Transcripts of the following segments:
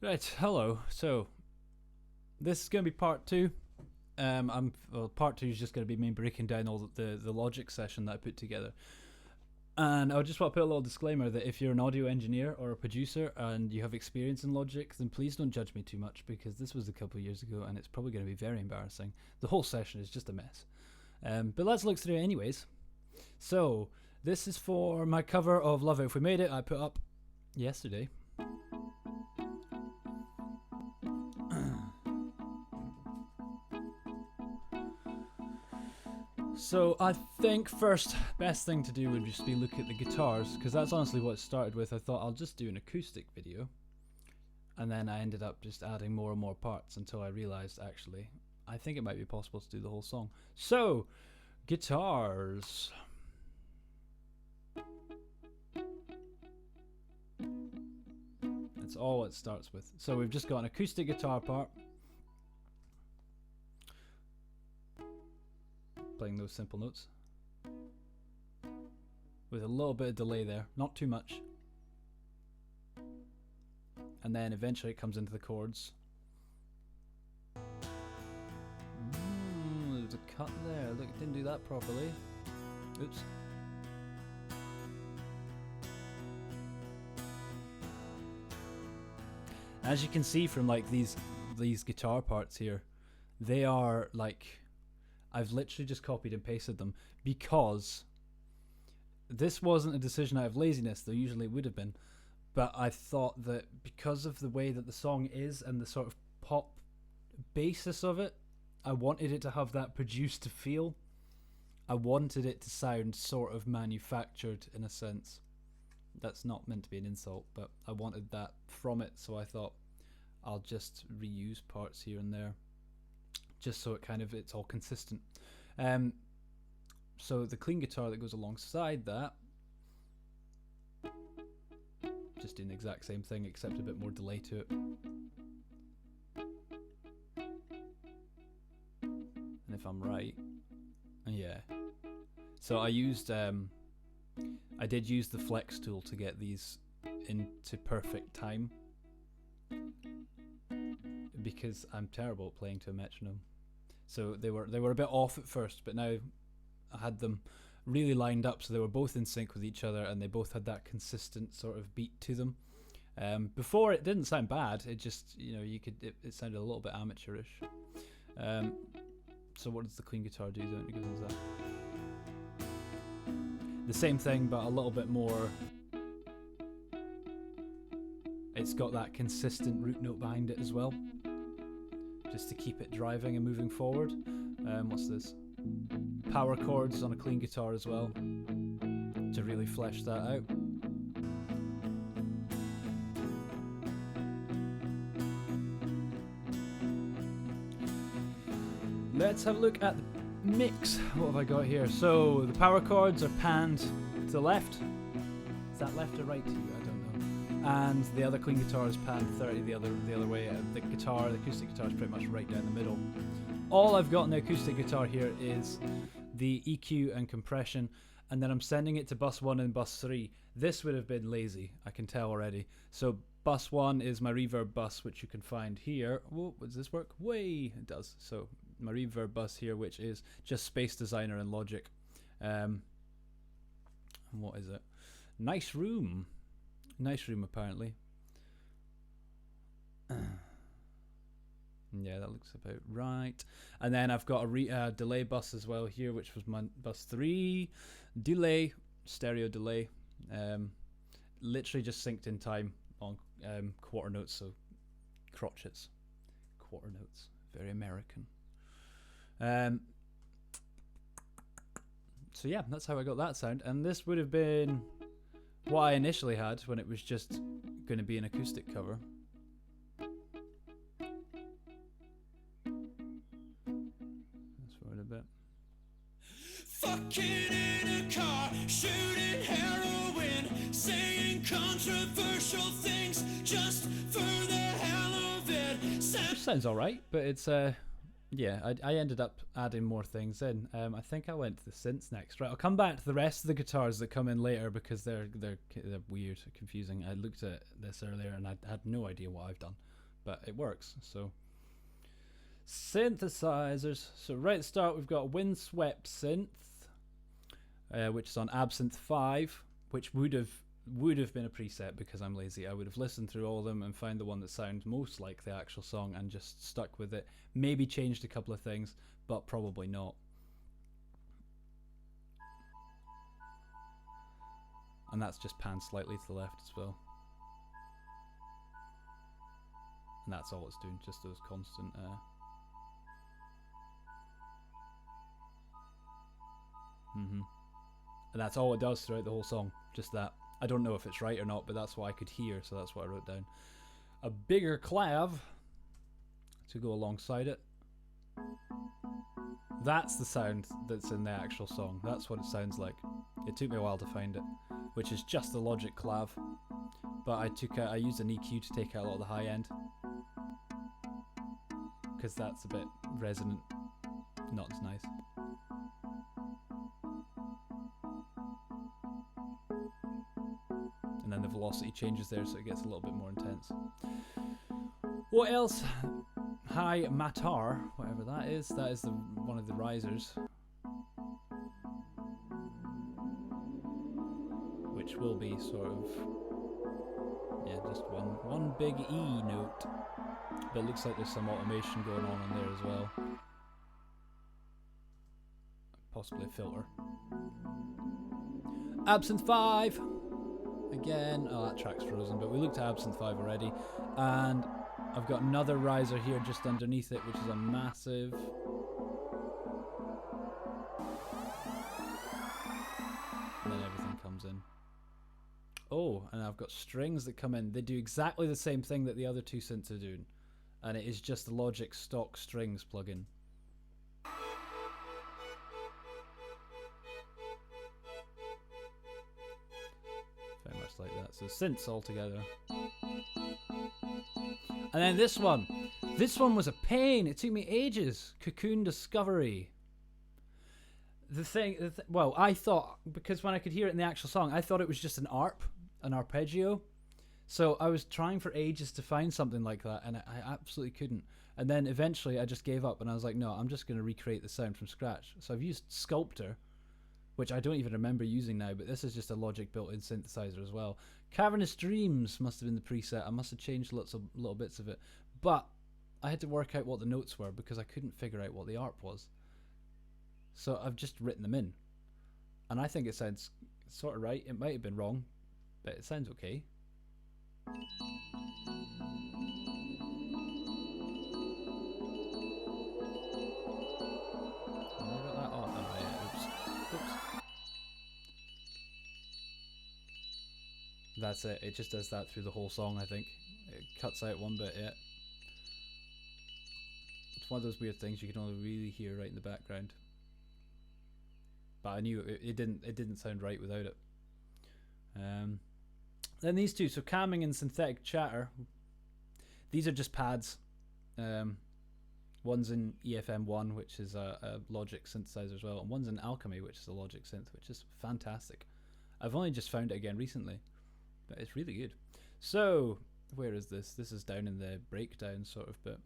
Right, hello. So this is going to be part two. Part two is just going to be me breaking down all the Logic session that I put together. And I just want to put a little disclaimer that if you're an audio engineer or a producer and you have experience in Logic, then please don't judge me too much because this was a couple of years ago and it's probably going to be very embarrassing. The whole session is just a mess. But let's look through it anyways. So this is for my cover of Love It If We Made It. I put up yesterday. So I think first best thing to do would just be look at the guitars, because that's honestly what it started with. I thought I'll just do an acoustic video, and then I ended up just adding more and more parts until I realized actually I think it might be possible to do the whole song. So guitars. That's all it starts with. So we've just got an acoustic guitar part. Playing those simple notes with a little bit of delay there, not too much, and then eventually it comes into the chords. There's a cut there. Look, didn't do that properly. Oops. As you can see from like these guitar parts here, they are like, I've literally just copied and pasted them because this wasn't a decision out of laziness, though usually it would have been. But I thought that because of the way that the song is and the sort of pop basis of it, I wanted it to have that produced feel. I wanted it to sound sort of manufactured in a sense. That's not meant to be an insult, but I wanted that from it, so I thought I'll just reuse parts here and there, just so it's all consistent. So the clean guitar that goes alongside that, just doing the exact same thing except a bit more delay to it. And if I'm right, yeah. So I did use the flex tool to get these into perfect time, because I'm terrible at playing to a metronome. So they were a bit off at first, but now I had them really lined up so they were both in sync with each other and they both had that consistent sort of beat to them. Before it didn't sound bad, it just, it sounded a little bit amateurish. So what does the clean guitar do then? It goes into that. The same thing, but a little bit more. It's got that consistent root note behind it as well, just to keep it driving and moving forward. What's this? Power chords on a clean guitar as well, to really flesh that out. Let's have a look at the mix. What have I got here? So the power chords are panned to the left. Is that left or right to you? I don't know. And the other clean guitar is panned 30 the other way. The acoustic guitar is pretty much right down the middle. All I've got in the acoustic guitar here is the EQ and compression, and then I'm sending it to bus 1 and bus 3. This would have been lazy, I can tell already. So bus 1 is my reverb bus, which you can find here. Whoa, does this work? Way, it does. So my reverb bus here, which is just Space Designer and Logic. What is it? Nice room apparently. Yeah, that looks about right. And then I've got a delay bus as well here, which was my bus 3. Delay, stereo delay. Literally just synced in time on quarter notes, so crotchets. Quarter notes, very American. So yeah, that's how I got that sound. And this would have been what I initially had when it was just going to be an acoustic cover. Fucking in a car, shooting heroin, saying controversial things just for the hell of it. Which sounds alright, but it's yeah, I ended up adding more things in. I think I went to the synths next. Right, I'll come back to the rest of the guitars that come in later because they're weird, confusing. I looked at this earlier and I had no idea what I've done, but it works. So synthesizers. So right at the start we've got Windswept synth, which is on Absinthe 5, which would have been a preset because I'm lazy. I would have listened through all of them and found the one that sounds most like the actual song and just stuck with it. Maybe changed a couple of things, but probably not. And that's just panned slightly to the left as well. And that's all it's doing, just those constant... And that's all it does throughout the whole song, just that. I don't know if it's right or not, but that's what I could hear, so that's what I wrote down. A bigger clav to go alongside it. That's the sound that's in the actual song. That's what it sounds like. It took me a while to find it, which is just the Logic clav. But I used an EQ to take out a lot of the high end, because that's a bit resonant, not as nice. And then the velocity changes there, so it gets a little bit more intense. What else? High Matar, whatever that is one of the risers, which will be sort of, yeah, just one big E note, but it looks like there's some automation going on in there as well, possibly a filter. Absinthe 5 again. Oh, that track's frozen, but we looked at Absinthe 5 already, and I've got another riser here just underneath it, which is a massive. And then everything comes in. Oh, and I've got strings that come in. They do exactly the same thing that the other two synths are doing, and it is just the Logic stock strings plugin. Very much like that. So synths all together. And then this one was a pain. It took me ages. Cocoon Discovery. Well, I thought, because when I could hear it in the actual song, I thought it was just an arpeggio. So I was trying for ages to find something like that, and I absolutely couldn't. And then eventually I just gave up, and I was like, no, I'm just going to recreate the sound from scratch. So I've used Sculptor, which I don't even remember using now, but this is just a Logic built-in synthesizer as well. Cavernous Dreams must have been the preset. I must have changed lots of little bits of it, but I had to work out what the notes were because I couldn't figure out what the ARP was. So I've just written them in, and I think it sounds sort of right. It might have been wrong, but it sounds okay. That's it. It just does that through the whole song, I think. It cuts out one bit, yeah. It's one of those weird things you can only really hear right in the background. But I knew it didn't sound right without it. Then these two, so Calming and Synthetic Chatter. These are just pads. One's in EFM1, which is a Logic synthesizer as well, and one's in Alchemy, which is a Logic synth, which is fantastic. I've only just found it again recently, but it's really good. So, where is this? This is down in the breakdown sort of bit.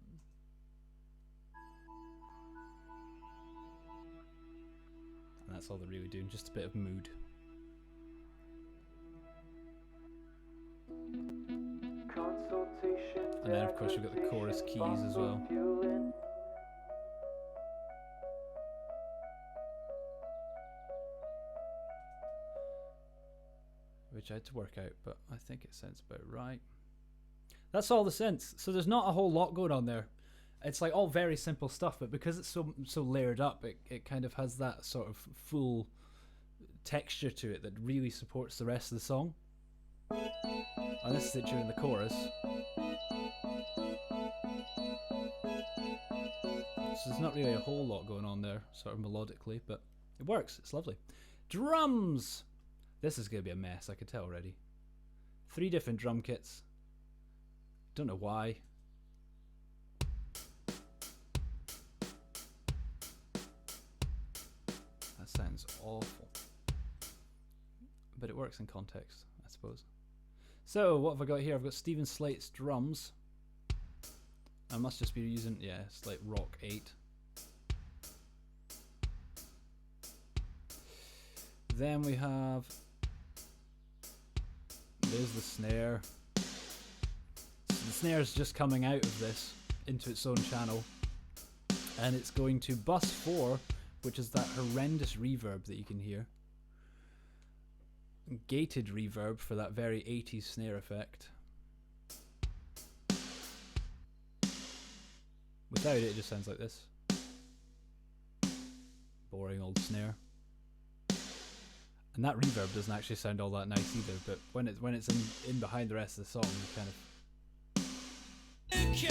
And that's all they're really doing, just a bit of mood. And then of course we've got the chorus keys as well. Which I had to work out, but I think it sounds about right. That's all the synths. So there's not a whole lot going on there. It's like all very simple stuff, but because it's so layered up, it kind of has that sort of full texture to it that really supports the rest of the song. And this is it during the chorus. So there's not really a whole lot going on there, sort of melodically, but it works. It's lovely. Drums! This is going to be a mess, I can tell already. 3 different drum kits. Don't know why. it works in context, I suppose. So what have I got here? I've got Stephen Slate's drums. I must just be using, yeah, Slate Rock 8. Then we have, there's the snare. So the snare is just coming out of this into its own channel, and it's going to bus 4, which is that horrendous reverb that you can hear. Gated reverb for that very 80s snare effect. Without it, it just sounds like this. Boring old snare. And that reverb doesn't actually sound all that nice either, but when it's in behind the rest of the song, you kind of... Just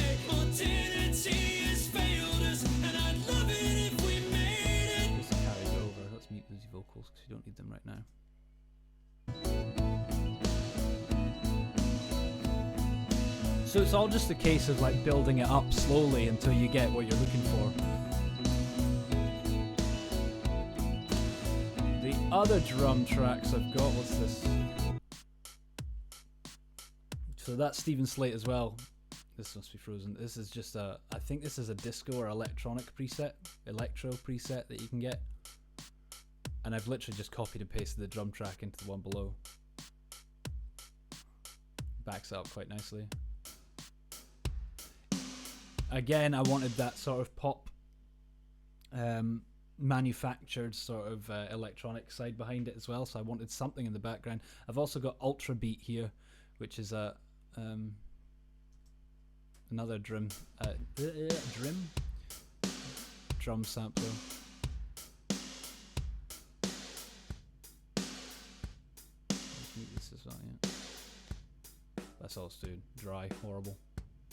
carry it over. Let's mute those vocals because you don't need them right now. So it's all just a case of like building it up slowly until you get what you're looking for. The other drum tracks I've got, what's this? So that's Stephen Slate as well. This must be frozen. This is just a, I think this is a disco or electronic preset, electro preset that you can get. And I've literally just copied and pasted the drum track into the one below. Backs it up quite nicely. Again, I wanted that sort of pop, manufactured sort of electronic side behind it as well, so I wanted something in the background. I've also got Ultra Beat here, which is a another drum sampler. This is not, yeah. That's all it's doing. Dry, horrible.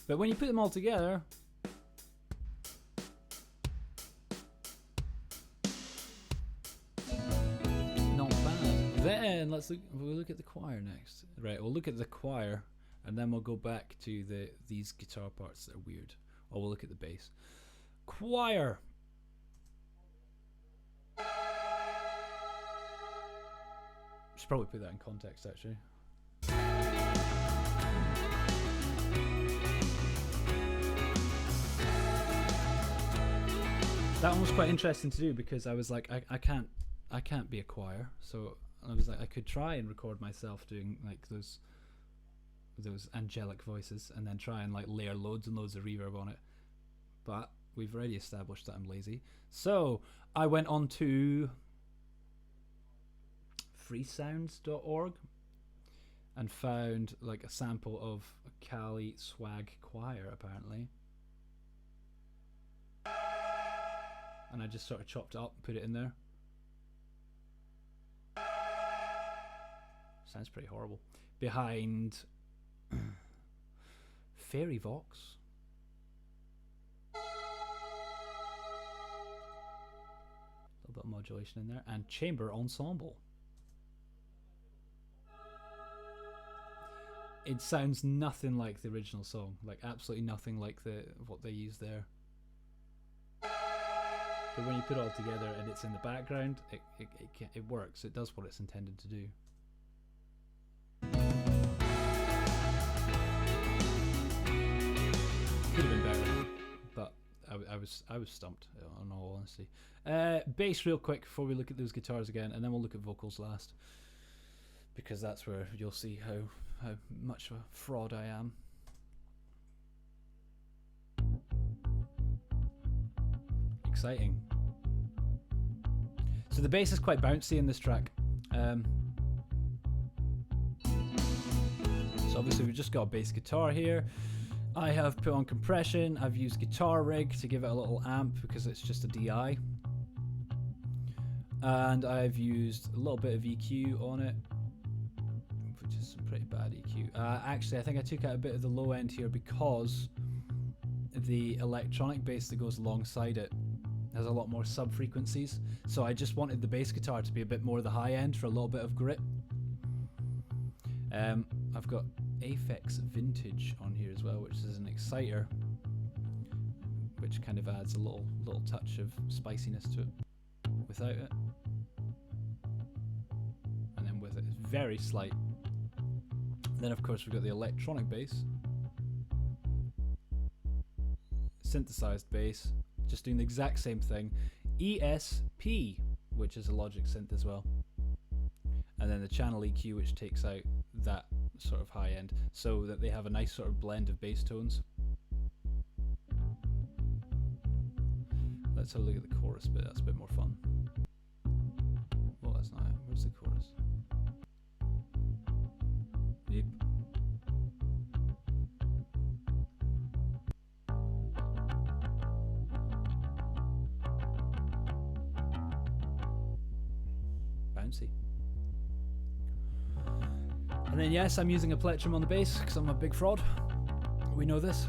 But when you put them all together, not bad. Then we'll look at the choir next. Right, we'll look at the choir, and then we'll go back to these guitar parts that are weird. Or we'll look at the bass. Choir. Should probably put that in context, actually. That one was quite interesting to do because I was like, I can't be a choir, so I was like, I could try and record myself doing like those angelic voices and then try and like layer loads and loads of reverb on it, but we've already established that I'm lazy. So I went on to freesounds.org and found like a sample of a Cali swag choir apparently. And I just sort of chopped it up and put it in there. Sounds pretty horrible. Behind Fairy Vox. A little bit of modulation in there. And Chamber Ensemble. It sounds nothing like the original song. Like absolutely nothing like what they used there. But when you put it all together and it's in the background, it works. It does what it's intended to do. Could have been better, but I was stumped, in all honesty. Bass real quick before we look at those guitars again, and then we'll look at vocals last, because that's where you'll see how much of a fraud I am. Exciting. So the bass is quite bouncy in this track. So obviously we've just got a bass guitar here. I have put on compression. I've used Guitar Rig to give it a little amp because it's just a DI. And I've used a little bit of EQ on it, which is some pretty bad EQ. Actually, I think I took out a bit of the low end here because the electronic bass that goes alongside it has a lot more sub frequencies, so I just wanted the bass guitar to be a bit more the high end for a little bit of grit. I've got Aphex Vintage on here as well, which is an exciter, which kind of adds a little touch of spiciness to it without it, and then with it it's very slight. Then of course we've got the electronic bass, synthesized bass, just doing the exact same thing. ESP, which is a Logic synth as well, and then the channel EQ, which takes out that sort of high end, so that they have a nice sort of blend of bass tones. Let's have a look at the chorus bit. That's a bit more fun. Oh, that's not it. Where's the chorus? Yep. Bouncy. And then yes, I'm using a plectrum on the bass because I'm a big fraud. We know this.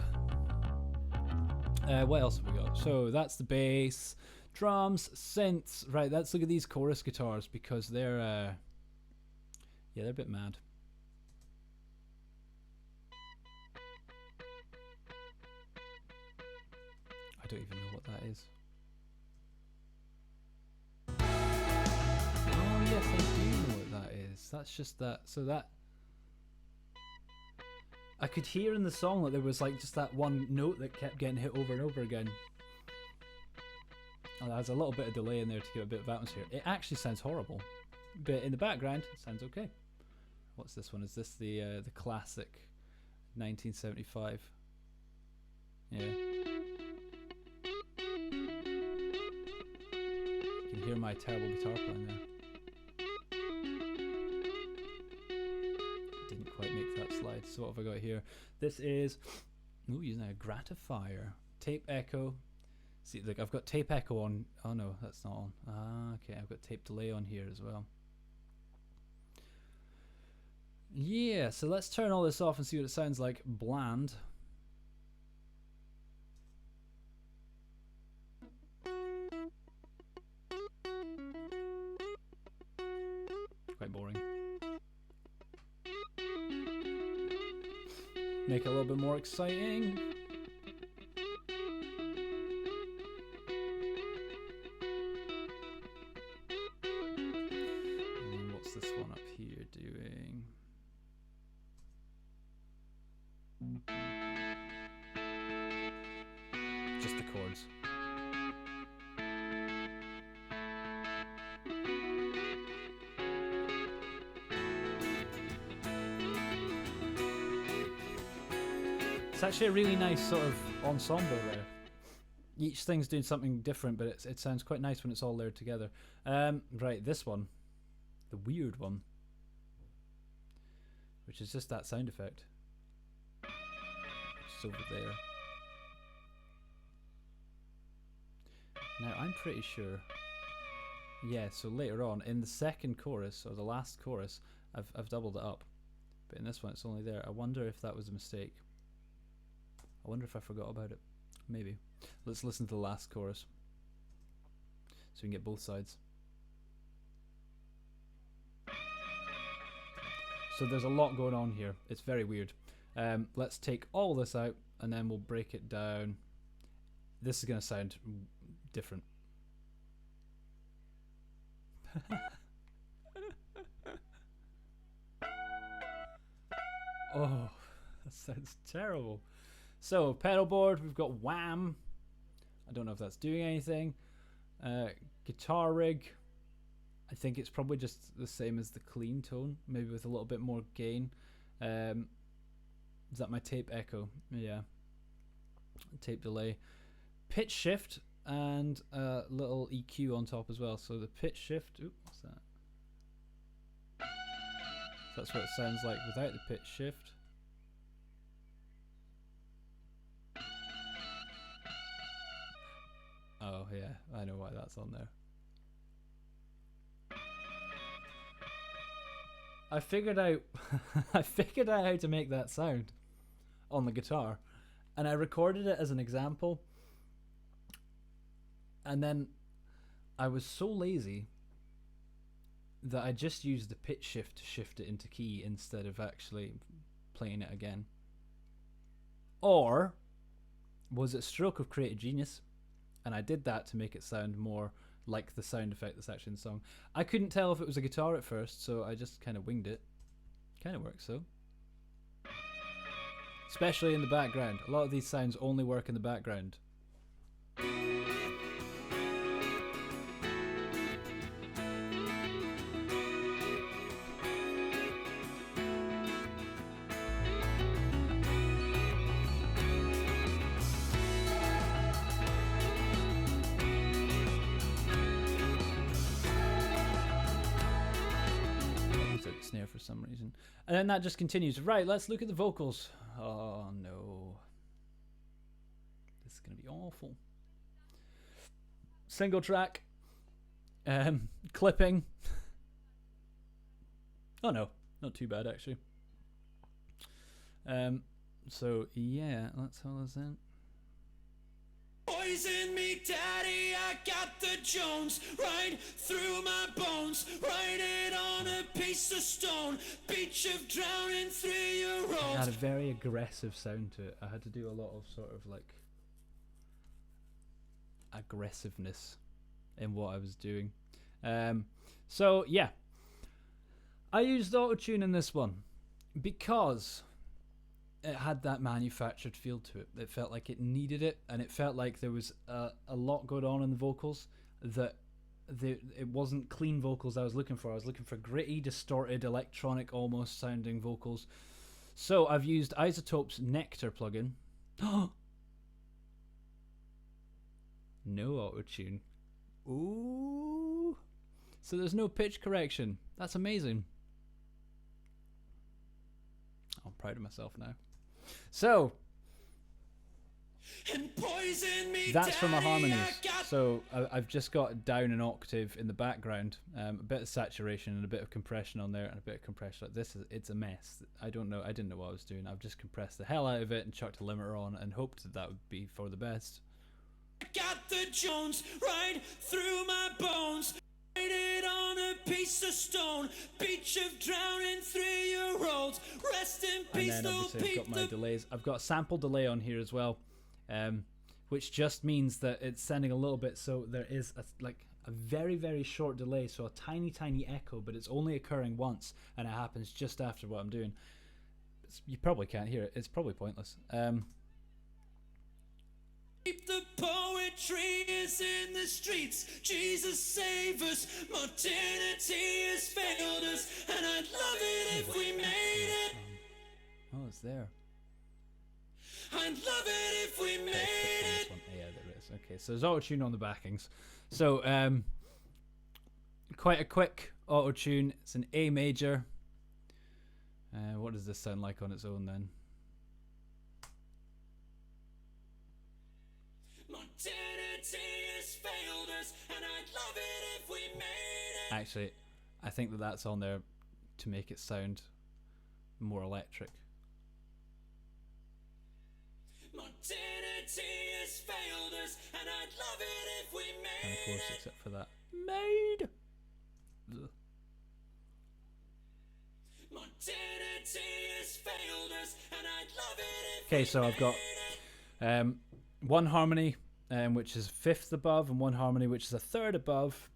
What else have we got? So that's the bass, drums, synths. Right, let's look at these chorus guitars because they're yeah, they're a bit mad. I don't even know what that is. Oh yes, I do know what that is. That's just that. So that I could hear in the song that there was like just that one note that kept getting hit over and over again. And there's a little bit of delay in there to give a bit of atmosphere. It actually sounds horrible, but in the background it sounds okay. What's this one? Is this the classic 1975? Yeah. You can hear my terrible guitar playing there. Didn't quite make that slide. So what have I got here? This is using a gratifier. Tape echo. See, look, I've got tape echo on. Oh no, that's not on. Ah, okay, I've got tape delay on here as well. Yeah, so let's turn all this off and see what it sounds like. Bland. Quite boring. Make it a little bit more exciting. And what's this one up here doing? Just the chords. It's actually a really nice sort of ensemble there. Each thing's doing something different, but it sounds quite nice when it's all layered together. Right, this one, the weird one, which is just that sound effect. It's over there. Now I'm pretty sure. Yeah, so later on in the second chorus or the last chorus, I've doubled it up, but in this one it's only there. I wonder if that was a mistake. I wonder if I forgot about it. Maybe. Let's listen to the last chorus so we can get both sides. So there's a lot going on here. It's very weird. Let's take all this out and then we'll break it down. This is going to sound different. Oh, that sounds terrible. So, pedal board, we've got wham. I don't know if that's doing anything. Guitar rig. I think it's probably just the same as the clean tone, maybe with a little bit more gain. Is that my tape echo? Yeah. Tape delay. Pitch shift and a little EQ on top as well. So the pitch shift, ooh, what's that? So that's what it sounds like without the pitch shift. Oh yeah, I know why that's on there. I figured out I figured out how to make that sound on the guitar, and I recorded it as an example, and then I was so lazy that I just used the pitch shift to shift it into key instead of actually playing it again. Or was it stroke of creative genius? And I did that to make it sound more like the sound effect that's actually in the song. I couldn't tell if it was a guitar at first, so I just kind of winged it. Kind of works, though. Especially in the background. A lot of these sounds only work in the background. Snare for some reason, and then that just continues. Right, let's look at the vocals. Oh no, this is gonna be awful. Single track, clipping. Oh no, not too bad actually. So yeah, that's all this in. Poison me, daddy, I got the Jones right through my bones. Write it on a piece of stone, beach of drowning 3-year-olds. It had a very aggressive sound to it. I had to do a lot of sort of like aggressiveness in what I was doing. So yeah, I used auto-tune in this one because it had that manufactured feel to it. It felt like it needed it, and it felt like there was a lot going on in the vocals that it wasn't clean vocals I was looking for. I was looking for gritty, distorted, electronic almost sounding vocals. So I've used iZotope's Nectar plugin. No auto-tune. Ooh. So there's no pitch correction. That's amazing. I'm proud of myself now. So that's for my harmonies. So I've just got down an octave in the background, a bit of saturation and a bit of compression on there, and a bit of compression. It's a mess. I didn't know what I was doing. I've just compressed the hell out of it and chucked a limiter on and hoped that would be for the best. Got the Jones right through my bones. Write it on a piece of stone, beach of drowning 3-year-olds. Rest in peace, and then obviously I've got my delays. I've got a sample delay on here as well, which just means that it's sending a little bit. So there is a very, very short delay, so a tiny, tiny echo, but it's only occurring once, and it happens just after what I'm doing. You probably can't hear it. It's probably pointless. The poetry is in the streets. Jesus save us. Modernity has failed us, and I'd love it if we made it. Oh, it's there. I'd love it if we made it. Yeah, there is. Okay, so there's auto-tune on the backings. So quite a quick auto-tune. It's an A major. What does this sound like on its own then? Actually, I think that's on there to make it sound more electric. And of course, except for that. Made! Ugh. Okay, so I've got one harmony which is 5th above, and one harmony which is a 3rd above.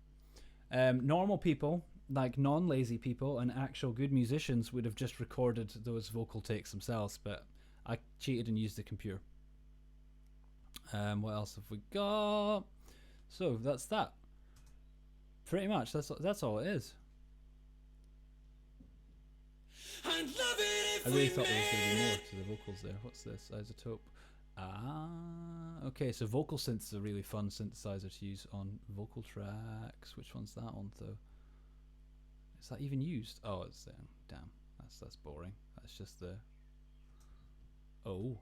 Normal people, like non-lazy people and actual good musicians, would have just recorded those vocal takes themselves, but I cheated and used the computer. What else have we got? So that's that. Pretty much, that's all it is. I really thought there was going to be more to the vocals there. What's this? iZotope. Okay, so vocal synths is a really fun synthesizer to use on vocal tracks. Which one's that on though? Is that even used? Oh, it's there. Damn, that's boring. That's just the... Oh.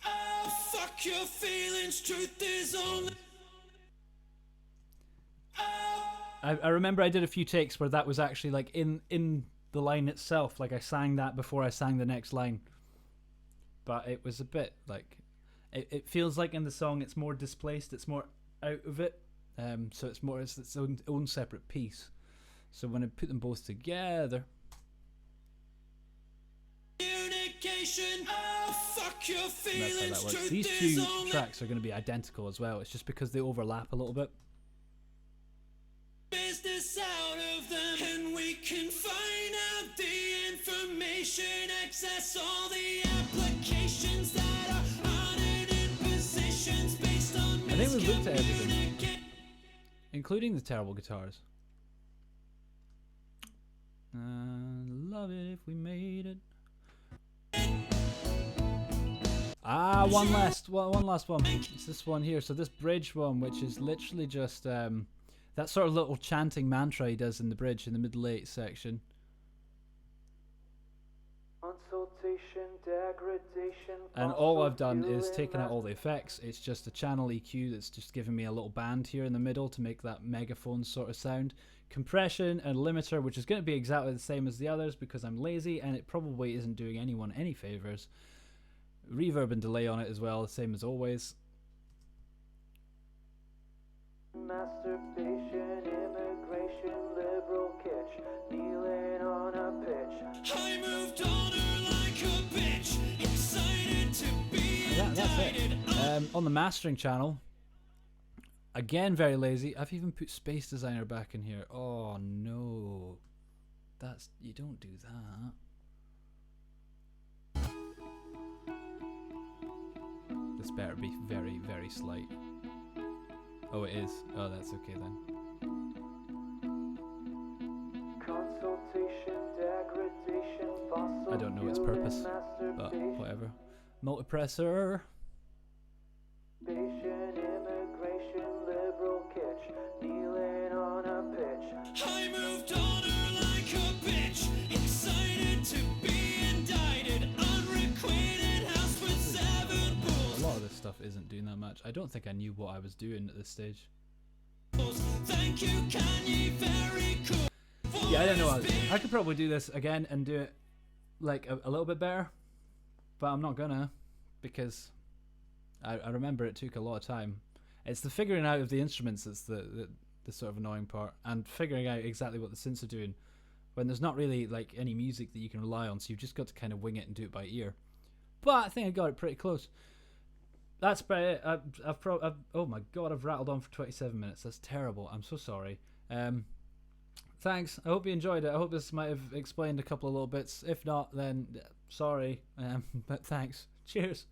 Oh, fuck your feelings, truth is only... I remember I did a few takes where that was actually like in the line itself, like I sang that before I sang the next line, but it was a bit like it feels like in the song it's more displaced, it's more out of it, so it's its own separate piece. So when I put them both together, communication. Oh, fuck talk, your And that's how feelings, that works. truth These is two only tracks are going to be identical as well. It's just because they overlap a little bit. business out of them, and we can find out the information, access all the applications that are on it in positions based on I think we've looked at everything, miscommunication. including the terrible guitars. Love it if we made it. One last one. It's this one here. So this bridge one, which is literally just that sort of little chanting mantra he does in the bridge in the middle 8 section. Consultation, degradation. And all I've done is taken out all the effects. It's just a channel EQ that's just giving me a little band here in the middle to make that megaphone sort of sound. Compression and limiter, which is going to be exactly the same as the others because I'm lazy and it probably isn't doing anyone any favors. Reverb and delay on it as well, same as always. Masturbation, immigration, liberal kitsch, kneeling on a pitch. I moved on her like a bitch, excited to be indicted. That's it. On the mastering channel, again very lazy. I've even put Space Designer back in here. Oh no, you don't do that. This better be very, very slight. Oh, it is. Oh, that's okay then. I don't know its purpose, but whatever. Multipressor. I moved on her like a bitch, excited to be indicted, unrequited house with 7 pools. A lot of this stuff isn't doing that much. I don't think I knew what I was doing at this stage. Thank you, Kanye, very cool. Yeah, I don't know what I was doing. I could probably do this again and do it like a little bit better, but I'm not gonna because I remember it took a lot of time. It's the figuring out of the instruments that's the sort of annoying part, and figuring out exactly what the synths are doing when there's not really like any music that you can rely on, so you've just got to kind of wing it and do it by ear. But I think I got it pretty close. That's about it. Oh my god, I've rattled on for 27 minutes. That's terrible. I'm so sorry. Thanks. I hope you enjoyed it. I hope this might have explained a couple of little bits. If not, then sorry. But thanks. Cheers.